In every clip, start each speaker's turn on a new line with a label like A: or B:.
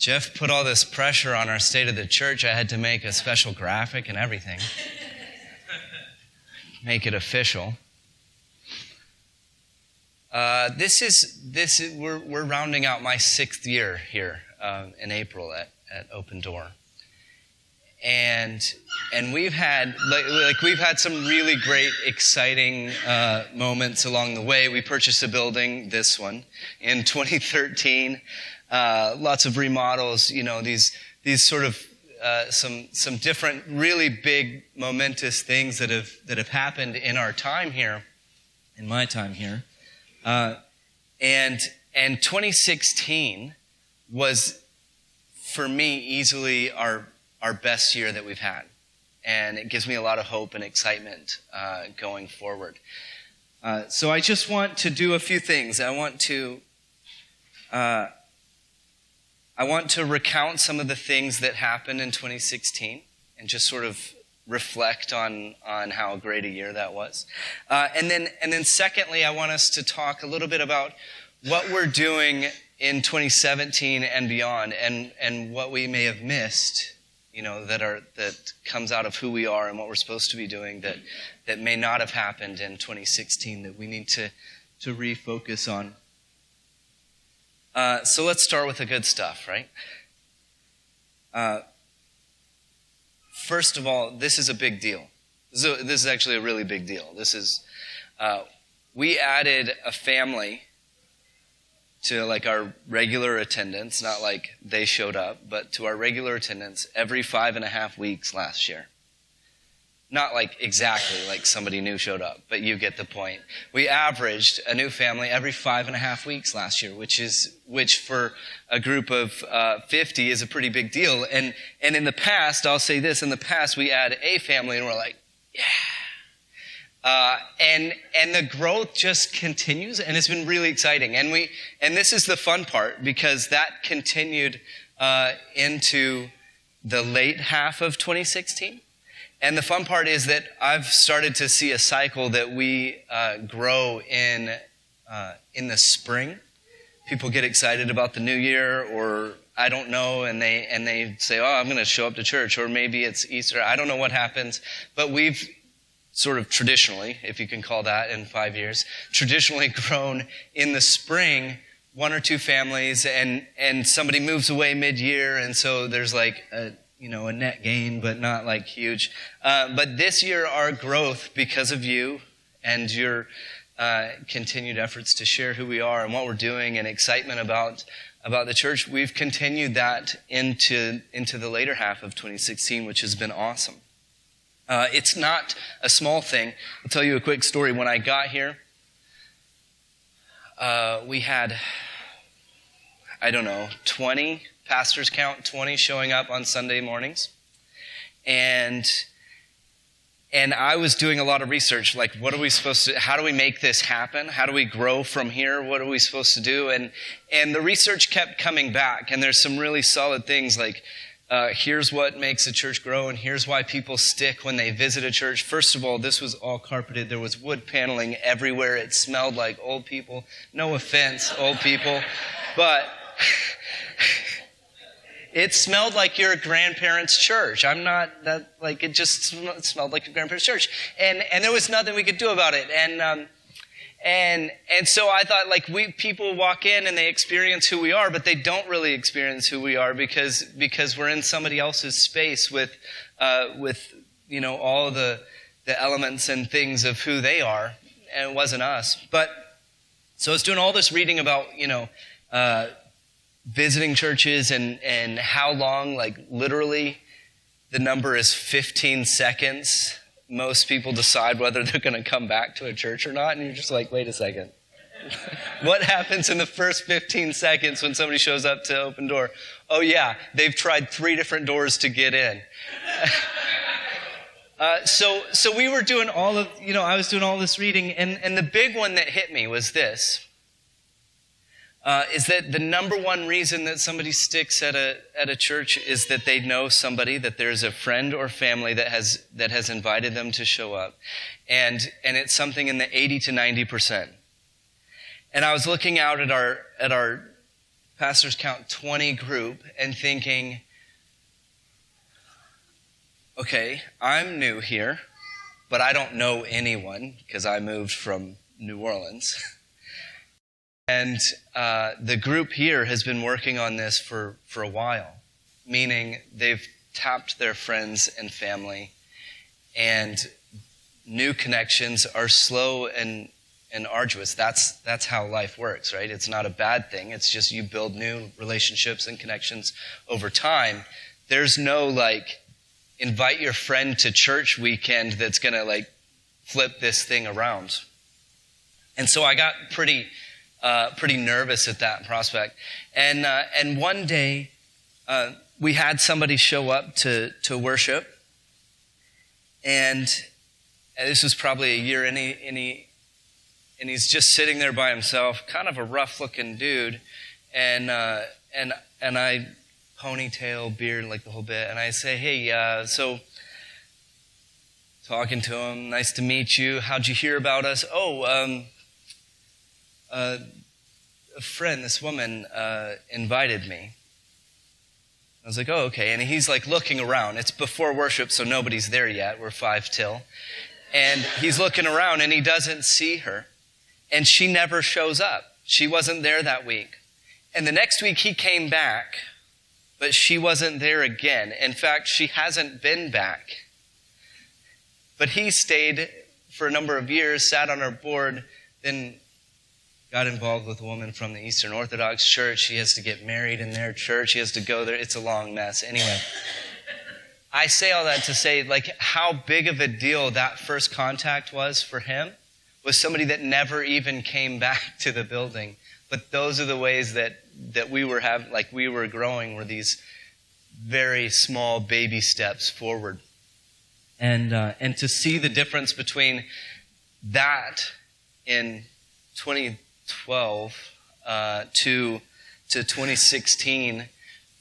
A: Jeff put all this pressure on our state of the church. I had to make a special graphic and everything. Make it official. We're rounding out my 6th year here in April at Open Door. And we've had we've had some really great, exciting moments along the way. We purchased a building, this one, in 2013. Lots of remodels, these sort of some different, really big, momentous things that have happened in our time here, in my time here. And 2016 was, for me, easily our best year that we've had. And it gives me a lot of hope and excitement going forward. So I just want to do a few things. I want to recount some of the things that happened in 2016 and just sort of reflect on how great a year that was. And then secondly, I want us to talk a little bit about what we're doing in 2017 and beyond, and what we may have missed, that comes out of who we are and what we're supposed to be doing that may not have happened in 2016 that we need to refocus on. So let's start with the good stuff, right? First of all, this is a big deal. This is actually a really big deal. We added a family to our regular attendance, not like they showed up, but to our regular attendance every 5.5 weeks last year. Not exactly somebody new showed up, but you get the point. We averaged a new family every 5.5 weeks last year, which for a group of 50 is a pretty big deal. And in the past, I'll say this, in the past we add a family and we're like, yeah. And the growth just continues, and it's been really exciting. And this is the fun part, because that continued into the late half of 2016. And the fun part is that I've started to see a cycle that we grow in the spring. People get excited about the new year, or I don't know, and they say, "Oh, I'm going to show up to church," or maybe it's Easter. I don't know what happens, but we've sort of traditionally, if you can call that in 5 years, traditionally grown in the spring, 1 or 2 families, and somebody moves away mid-year, and so there's a net gain, but not huge. But this year, our growth, because of you and your continued efforts to share who we are and what we're doing and excitement about the church, we've continued that into the later half of 2016, which has been awesome. It's not a small thing. I'll tell you a quick story. When I got here, we had, 20, pastors count 20 showing up on Sunday mornings. And I was doing a lot of research, what are we supposed to, how do we make this happen? How do we grow from here? What are we supposed to do? And the research kept coming back, and there's some really solid things here's what makes a church grow, and here's why people stick when they visit a church. First of all, this was all carpeted. There was wood paneling everywhere. It smelled like old people. No offense, old people, but it smelled like your grandparents' church. I'm not that, it just smelled like your grandparents' church. And there was nothing we could do about it. And so I thought, people walk in and they experience who we are, but they don't really experience who we are because we're in somebody else's space with all the elements and things of who they are, and it wasn't us. But so I was doing all this reading about, visiting churches and how long, literally the number is 15 seconds. Most people decide whether they're going to come back to a church or not, and you're just wait a second. What happens in the first 15 seconds when somebody shows up to Open Door? Oh yeah, they've tried 3 different doors to get in. So we were doing I was doing all this reading, and the big one that hit me was this. Is that the number one reason that somebody sticks at a church is that they know somebody, that there's a friend or family that has invited them to show up, and it's something in the 80 to 90%. And I was looking out at our pastors count 20 group and thinking, okay, I'm new here, but I don't know anyone because I moved from New Orleans. And the group here has been working on this for a while, meaning they've tapped their friends and family, and new connections are slow and arduous. That's how life works, right? It's not a bad thing. It's just you build new relationships and connections over time. There's no invite your friend to church weekend that's going to flip this thing around. And so I got pretty nervous at that prospect. And one day we had somebody show up to worship, and this was probably a year, and he's just sitting there by himself, kind of a rough-looking dude, and I ponytail, beard, the whole bit, and I say, hey, so talking to him, nice to meet you. How'd you hear about us? A friend, this woman, invited me. I was like, oh, okay. And he's looking around. It's before worship, so nobody's there yet. We're 5 till. And he's looking around, and he doesn't see her. And she never shows up. She wasn't there that week. And the next week he came back, but she wasn't there again. In fact, she hasn't been back. But he stayed for a number of years, sat on our board, then got involved with a woman from the Eastern Orthodox Church. She has to get married in their church. He has to go there. It's a long mess. Anyway, I say all that to say, how big of a deal that first contact was for him was somebody that never even came back to the building. But those are the ways that we were we were growing, were these very small baby steps forward. And to see the difference between that in 2012 to 2016,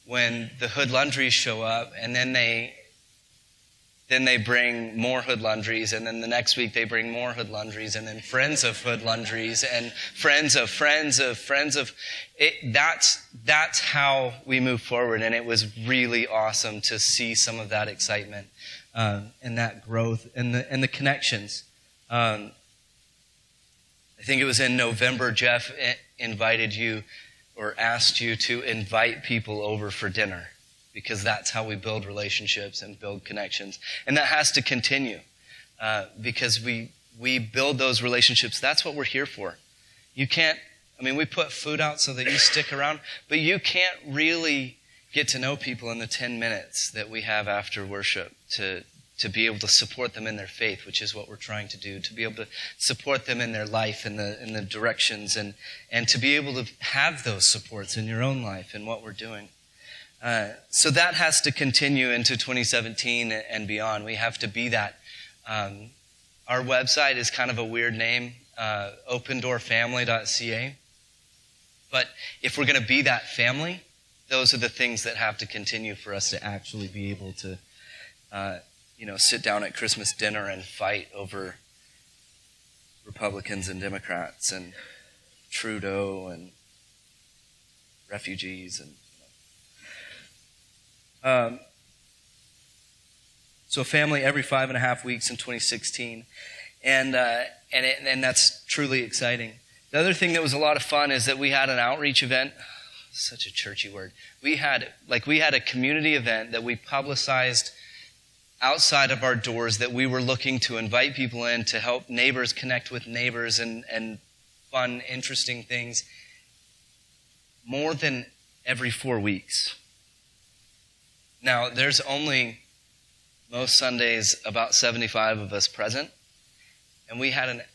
A: when the Hood Laundries show up, and then they bring more Hood Laundries, and then the next week they bring more Hood Laundries, and then friends of Hood Laundries, and friends of friends of friends of it. That's how we move forward, and it was really awesome to see some of that excitement and that growth and the connections. I think it was in November, Jeff invited you or asked you to invite people over for dinner, because that's how we build relationships and build connections. And that has to continue because we build those relationships. That's what we're here for. You can't, we put food out so that you stick around, but you can't really get to know people in the 10 minutes that we have after worship to be able to support them in their faith, which is what we're trying to do, to be able to support them in their life, in the directions, and to be able to have those supports in your own life and what we're doing. So that has to continue into 2017 and beyond. We have to be that. Our website is kind of a weird name, opendoorfamily.ca. But if we're going to be that family, those are the things that have to continue for us to actually be able to sit down at Christmas dinner and fight over Republicans and Democrats and Trudeau and refugees and so a family every 5.5 weeks in 2016, and that's truly exciting. The other thing that was a lot of fun is that we had an outreach event. Such a churchy word. We had a community event that we publicized outside of our doors, that we were looking to invite people in to help neighbors connect with neighbors and fun, interesting things, more than every 4 weeks. Now, there's only, most Sundays, about 75 of us present, and we had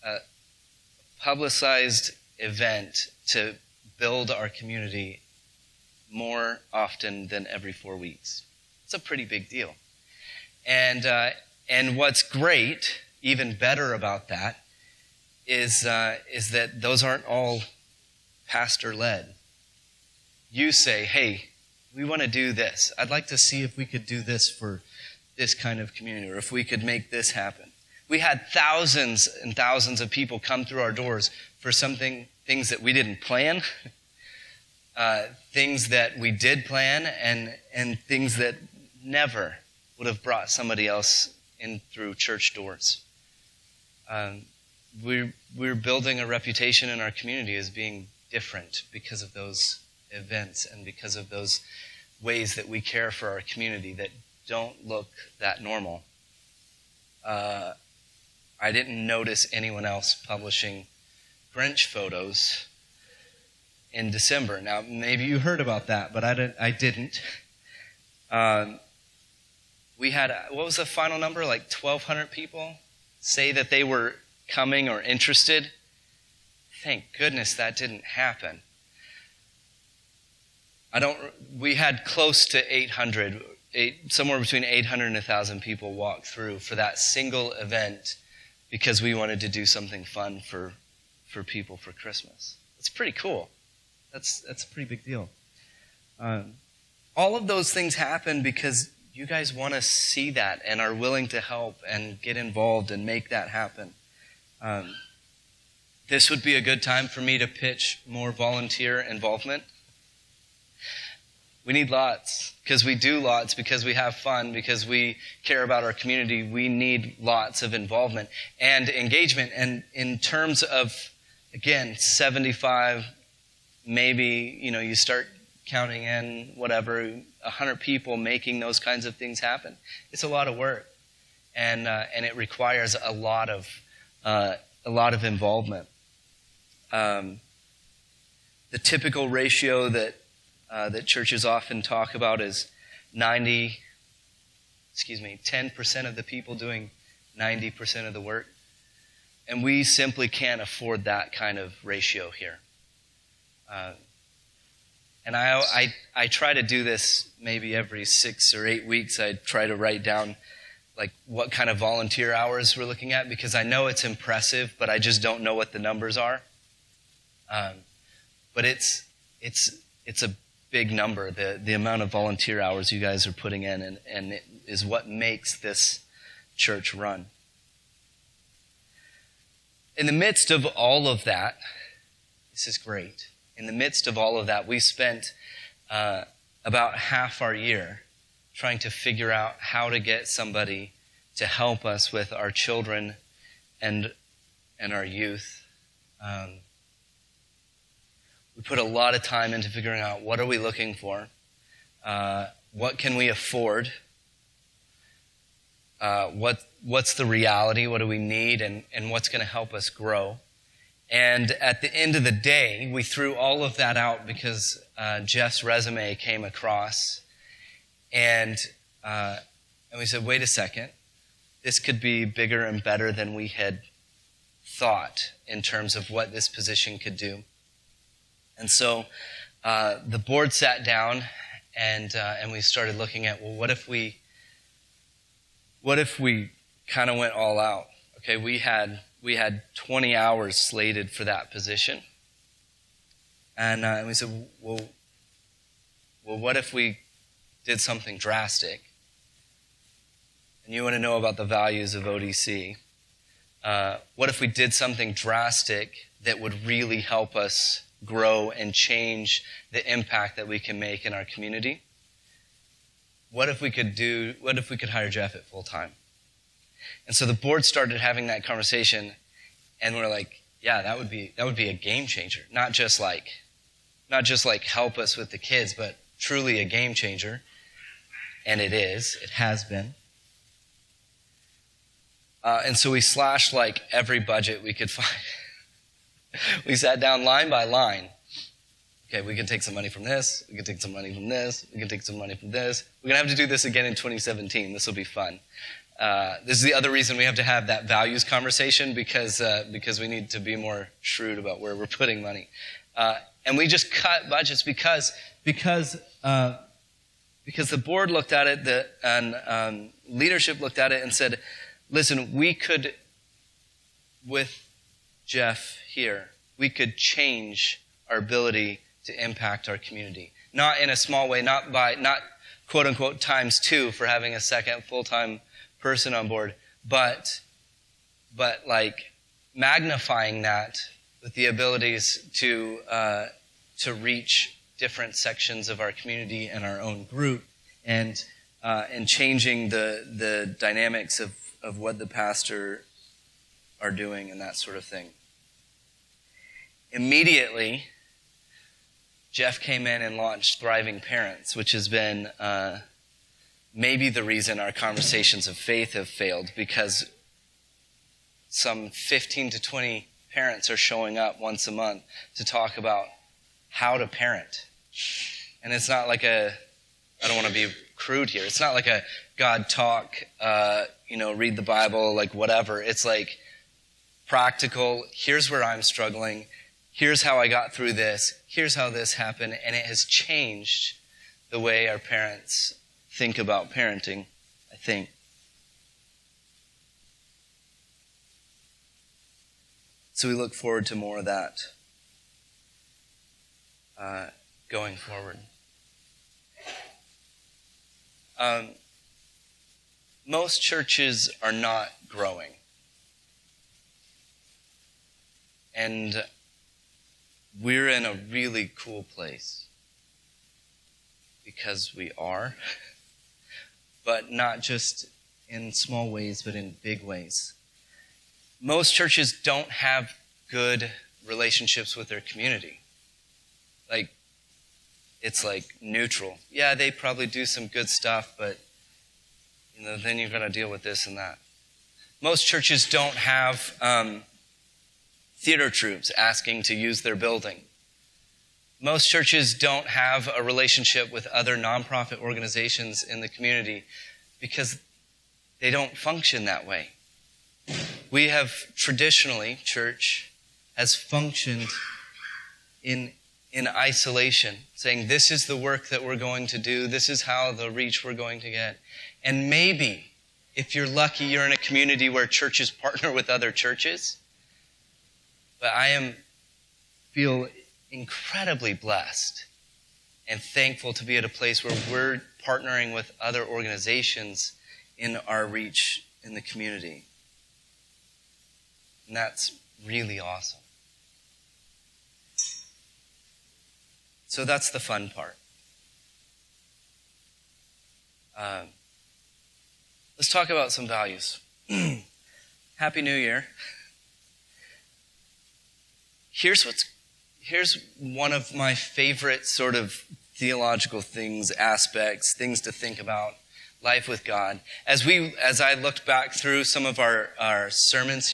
A: a publicized event to build our community more often than every 4 weeks. It's a pretty big deal. And what's great, even better about that, is that those aren't all pastor-led. You say, hey, we want to do this. I'd like to see if we could do this for this kind of community, or if we could make this happen. We had thousands and thousands of people come through our doors for things that we didn't plan, things that we did plan and things that never would have brought somebody else in through church doors. We're building a reputation in our community as being different because of those events and because of those ways that we care for our community that don't look that normal. I didn't notice anyone else publishing Grinch photos in December. Now, maybe you heard about that, but I didn't. We had, what was the final number? Like 1,200 people say that they were coming or interested. Thank goodness that didn't happen. We had close to 800, somewhere between 800 and 1,000 people walk through for that single event because we wanted to do something fun for people for Christmas. It's pretty cool. That's a pretty big deal. All of those things happen because you guys want to see that and are willing to help and get involved and make that happen. This would be a good time for me to pitch more volunteer involvement. We need lots, because we do lots, because we have fun, because we care about our community. We need lots of involvement and engagement. And in terms of, again, 75, maybe, you start counting in, 100 people making those kinds of things happen. It's a lot of work, and it requires a lot of involvement. The typical ratio that churches often talk about is 10% of the people doing 90% of the work. And we simply can't afford that kind of ratio here. And I try to do this maybe every 6 or 8 weeks. I try to write down like what kind of volunteer hours we're looking at, because I know it's impressive, but I just don't know what the numbers are. But it's a big number, the amount of volunteer hours you guys are putting in, and it is what makes this church run. In the midst of all of that, this is great. In the midst of all of that, we spent about half our year trying to figure out how to get somebody to help us with our children and our youth. We put a lot of time into figuring out what are we looking for, what can we afford, what's the reality, what do we need, and what's going to help us grow. And at the end of the day, we threw all of that out because Jeff's resume came across, and we said, wait a second, this could be bigger and better than we had thought in terms of what this position could do. And so the board sat down and we started looking at, well, what if we kind of went all out? Okay, we had 20 hours slated for that position, and we said, well, what if we did something drastic? And you want to know about the values of ODC? What if we did something drastic that would really help us grow and change the impact that we can make in our community? What if we could hire Jeff at full time? And so the board started having that conversation, and we're like, yeah, that would be a game changer. Not just like help us with the kids, but truly a game changer. And it has been. And so we slashed like every budget we could find. We sat down line by line. Okay, we can take some money from this. We can take some money from this. We can take some money from this. We're going to have to do this again in 2017. This will be fun. This is the other reason we have to have that values conversation, because we need to be more shrewd about where we're putting money. And we just cut budgets because the board looked at it and leadership looked at it and said, listen, we could, with Jeff here, we could change our ability to impact our community. Not in a small way, not quote unquote times 2 for having a second full-time person on board, but like magnifying that with the abilities to reach different sections of our community and our own group, and changing the dynamics of what the pastor are doing and that sort of thing. Immediately, Jeff came in and launched Thriving Parents, which has been maybe the reason our conversations of faith have failed, because some 15 to 20 parents are showing up once a month to talk about how to parent. And it's not like I don't want to be crude here, it's not like a God talk, read the Bible, like whatever. It's like practical, here's where I'm struggling, here's how I got through this, here's how this happened, and it has changed the way our parents think about parenting, I think. So we look forward to more of that going forward. Most churches are not growing. And we're in a really cool place because we are, but not just in small ways, but in big ways. Most churches don't have good relationships with their community. It's neutral. Yeah, they probably do some good stuff, but then you're going to deal with this and that. Most churches don't have theater troupes asking to use their building. Most churches don't have a relationship with other nonprofit organizations in the community because they don't function that way. We have traditionally, church has functioned in isolation, saying this is the work that we're going to do, this is how the reach we're going to get. And maybe, if you're lucky, you're in a community where churches partner with other churches. But I feel incredibly blessed and thankful to be at a place where we're partnering with other organizations in our reach in the community. And that's really awesome. So that's the fun part. Let's talk about some values. Happy New Year. Here's one of my favorite sort of theological things, aspects, things to think about, life with God. As I looked back through some of our sermons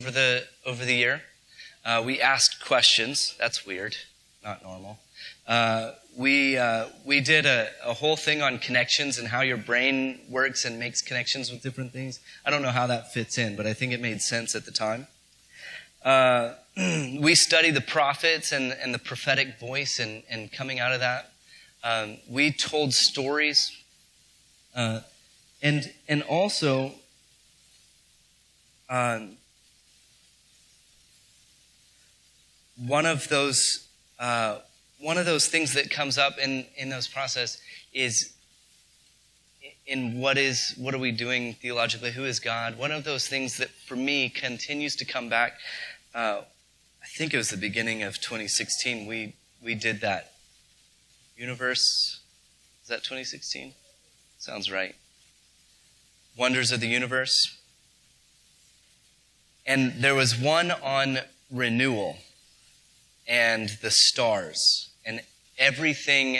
A: over the year, we asked questions. That's weird, not normal. We did a whole thing on connections and how your brain works and makes connections with different things. I don't know how that fits in, but I think it made sense at the time. We studied the prophets and the prophetic voice and coming out of that. We told stories. And also, one of those things that comes up in those process is in what are we doing theologically? Who is God? One of those things that for me continues to come back. I think it was the beginning of 2016. We did that universe. Is that 2016? Sounds right. Wonders of the Universe. And there was one on renewal and the stars and everything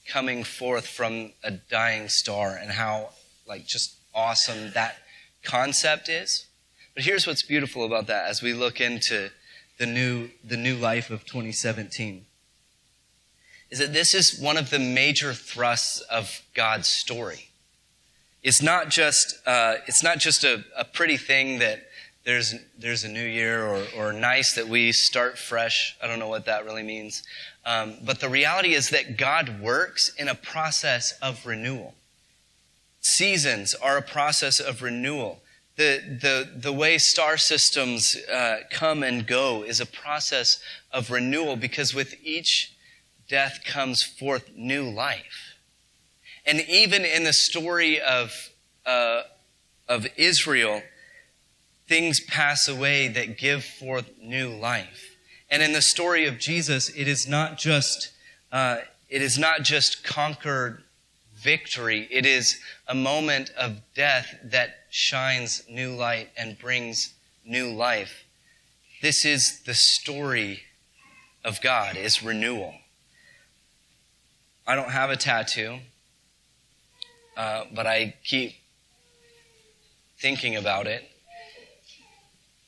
A: coming forth from a dying star and how just awesome that concept is. But here's what's beautiful about that as we look into the new life of 2017 is that this is one of the major thrusts of God's story. It's not just a pretty thing that there's a new year or nice that we start fresh. I don't know what that really means. But the reality is that God works in a process of renewal. Seasons are a process of renewal. The way star systems come and go is a process of renewal because with each death comes forth new life. And even in the story of Israel, things pass away that give forth new life. And in the story of Jesus, it is not just it is not just conquered victory. It is a moment of death that shines new light and brings new life. This is the story of God, is renewal. I don't have a tattoo, but I keep thinking about it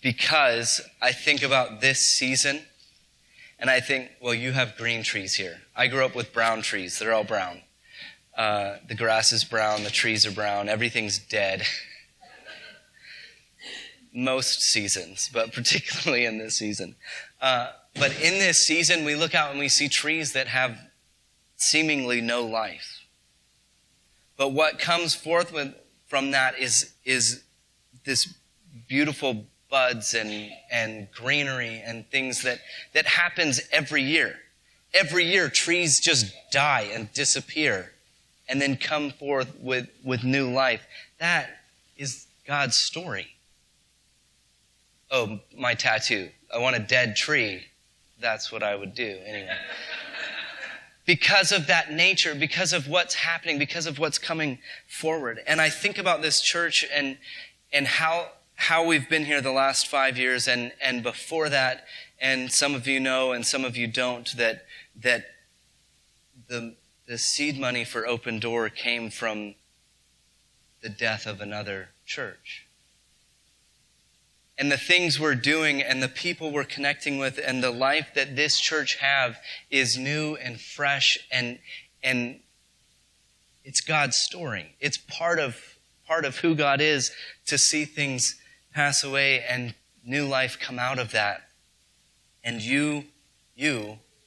A: because I think about this season and I think, well, you have green trees here. I grew up with brown trees. They're all brown. The grass is brown, the trees are brown, everything's dead. Most seasons, but particularly in this season. But in this season, we look out and we see trees that have seemingly no life. But what comes forth from that is this beautiful buds and greenery and things that happens every year. Every year, trees just die and disappear and then come forth with new life. That is God's story. Oh, my tattoo. I want a dead tree. That's what I would do anyway. Because of that nature, because of what's happening, because of what's coming forward. And I think about this church and how we've been here the last 5 years and before that, and some of you know and some of you don't, that the seed money for Open Door came from the death of another church. And the things we're doing and the people we're connecting with and the life that this church have is new and fresh and it's God's story. It's part of who God is, to see things pass away and new life come out of that. And you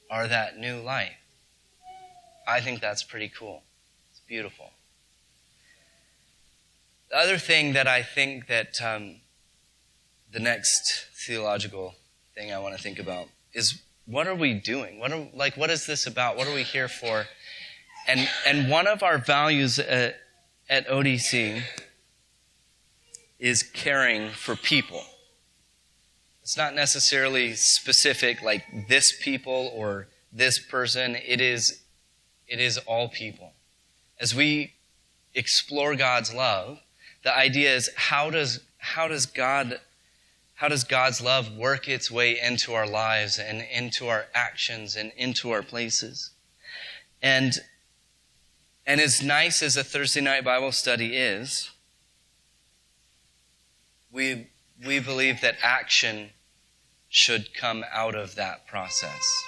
A: are that new life. I think that's pretty cool. It's beautiful. The other thing that I think that the next theological thing I want to think about is, what are we doing? What is this about? What are we here for? And one of our values at ODC is caring for people. It's not necessarily specific, like this people or this person. It is all people. As we explore God's love, the idea is how does God's love work its way into our lives and into our actions and into our places? And as nice as a Thursday night Bible study is, we believe that action should come out of that process.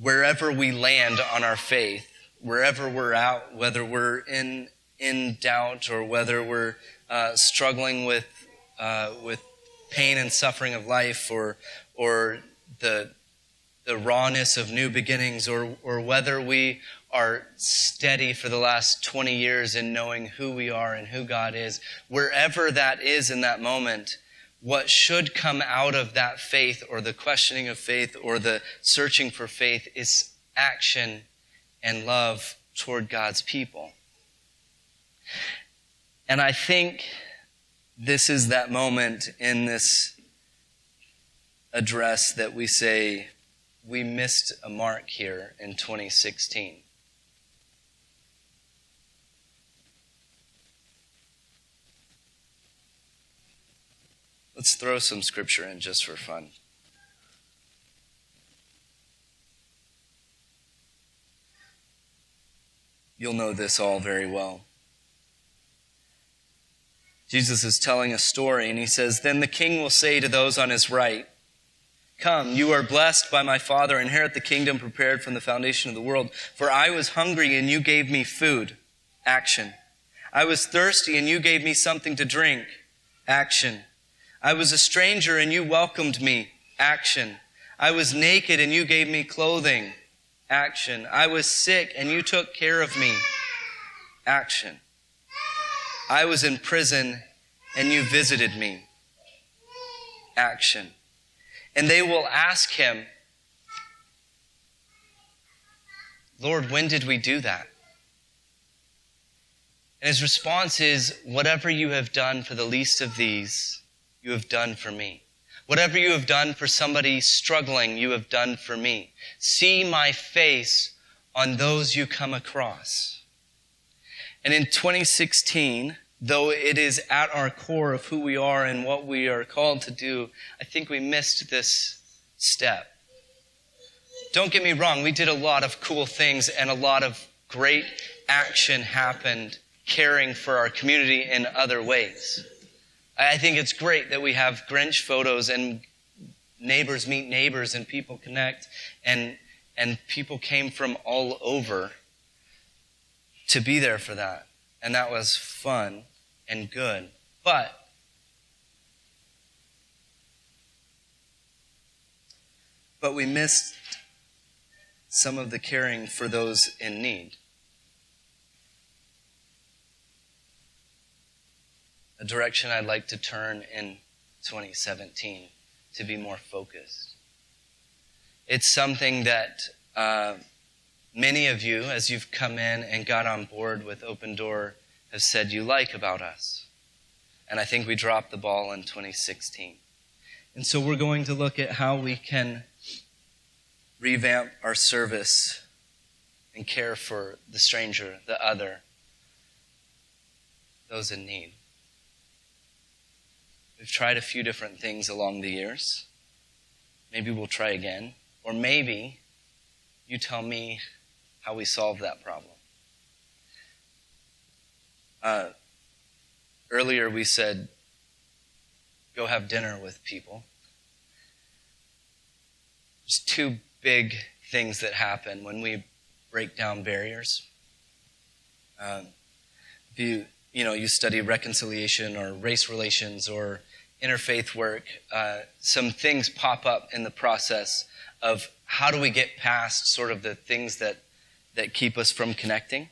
A: Wherever we land on our faith, wherever we're at, whether we're in doubt or whether we're struggling with pain and suffering of life, or the rawness of new beginnings, or whether we are steady for the last 20 years in knowing who we are and who God is, wherever that is in that moment, what should come out of that faith or the questioning of faith or the searching for faith is action and love toward God's people. And I think this is that moment in this address that we say we missed a mark here in 2016. Let's throw some scripture in just for fun. You'll know this all very well. Jesus is telling a story, and he says, "Then the king will say to those on his right, 'Come, you are blessed by my Father, inherit the kingdom prepared from the foundation of the world. For I was hungry, and you gave me food.'" Action. "I was thirsty, and you gave me something to drink." Action. "I was a stranger, and you welcomed me." Action. "I was naked, and you gave me clothing." Action. "I was sick, and you took care of me." Action. "I was in prison, and you visited me." Action. And they will ask him, "Lord, when did we do that?" And his response is, "Whatever you have done for the least of these, you have done for me." Whatever you have done for somebody struggling, you have done for me. See my face on those you come across. And in 2016, though it is at our core of who we are and what we are called to do, I think we missed this step. Don't get me wrong, we did a lot of cool things and a lot of great action happened caring for our community in other ways. I think it's great that we have Grinch photos and neighbors meet neighbors and people connect and people came from all over to be there for that. And that was fun and good. But we missed some of the caring for those in need. A direction I'd like to turn in 2017 to be more focused. It's something that many of you, as you've come in and got on board with Open Door, have said you like about us. And I think we dropped the ball in 2016. And so we're going to look at how we can revamp our service and care for the stranger, the other, those in need. We've tried a few different things along the years. Maybe we'll try again. Or maybe you tell me how we solve that problem. Earlier we said, go have dinner with people. There's two big things that happen when we break down barriers. If you study reconciliation or race relations or interfaith work, some things pop up in the process of how do we get past sort of the things that keep us from connecting.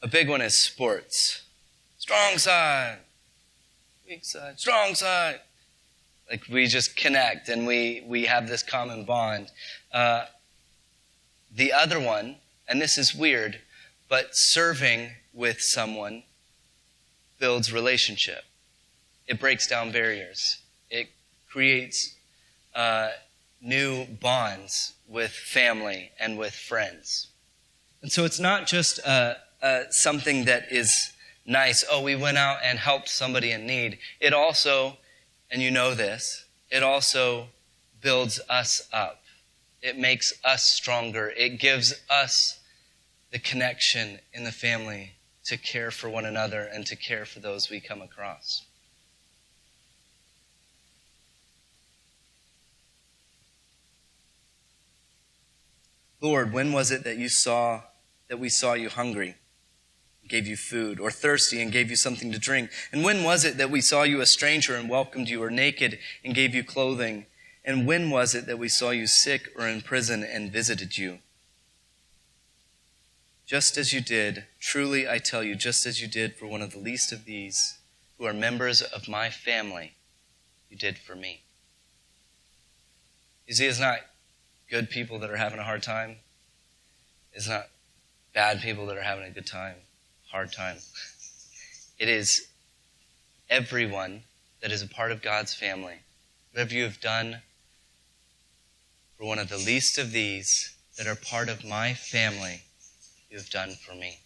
A: A big one is sports. Strong side, weak side, strong side. Like we just connect and we have this common bond. The other one, and this is weird, but serving with someone builds relationship. It breaks down barriers. It creates new bonds with family and with friends. And so it's not just something that is nice. Oh, we went out and helped somebody in need. It also, and you know this, it also builds us up. It makes us stronger. It gives us the connection in the family to care for one another and to care for those we come across. Lord, when was it that we saw you hungry, gave you food, or thirsty and gave you something to drink? And when was it that we saw you a stranger and welcomed you, or naked and gave you clothing? And when was it that we saw you sick or in prison and visited you? Just as you did, truly I tell you, just as you did for one of the least of these who are members of my family, you did for me. You see, it's not good people that are having a hard time. It's not bad people that are having a good time, hard time. It is everyone that is a part of God's family. Whatever you have done for one of the least of these that are part of my family, you have done for me.